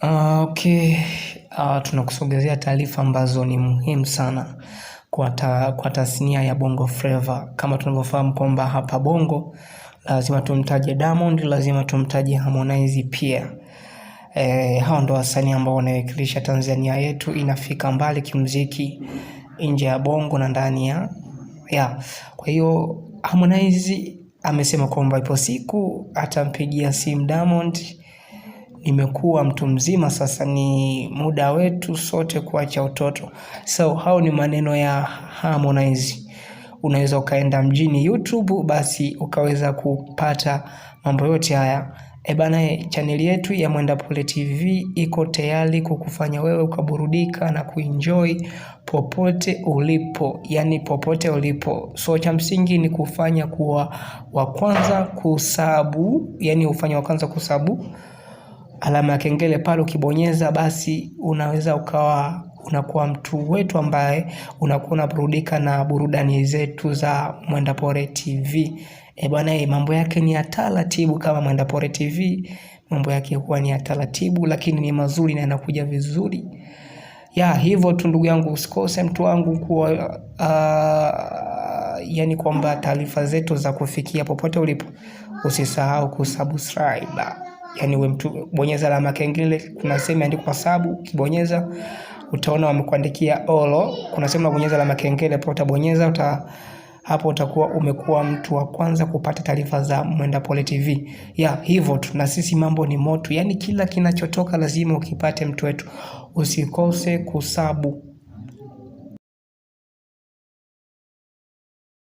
Okay. Tunakusogezea taarifa ambazo ni muhimu sana kwa tasnia ya Bongo Flava. Kama tunavyofahamu kwamba hapa Bongo lazima tumtaje Diamond, lazima tumtaje Harmonize pia. Hao ndo wasanii ambao wanawakilisha Tanzania yetu inafika mbali kimuziki, nje ya Bongo na ndani ya. Kwa hiyo Harmonize amesema kwamba ipo siku atampigia simu Diamond. Nimekuwa mtu mzima sasa, ni muda wetu sote kuacha utoto. So hao ni maneno ya Harmonize. Unaweza ukaenda mjini YouTube basi ukaweza kupata mambo yote haya. Bana, channel yetu ya Mwenda Pole TV iko tayari kukufanya wewe ukaburudika na kuenjoy popote ulipo, yani popote ulipo. So cha msingi ni kufanya kuwa wa kwanza kusabu, yani ufanye wa kwanza kusabu alama ya kengele pale. Ukibonyeza basi unaweza unakuwa mtu wetu ambaye unakuwa unaburudika na burudani zetu za Mwenda Pole TV. Bwana, mambo yake ni ya taratibu. Kama Mwenda Pole TV mambo yake huwa ni ya taratibu, lakini ni mazuri na yanakuja vizuri. Hivyo tu ndugu yangu, usikose mtu wangu kuwa yani kwamba taarifa zetu za kufikia popote ulipo. Usisahau kusubscribe. Yani wewe mtu bonyeza alama kengele, kuna sehemu imeandikwa sub, kibonyeza utaona wamekuandikia all. Kuna sehemu unabonyeza alama kengele, hapo utabonyeza, hapo utakuwa umekuwa mtu wa kwanza kupata taarifa za Mwenda Pole TV. Hivyo tu, na sisi mambo ni moto. Yani kila kinachotoka lazima ukipate mtu wetu. Usikose kusabu.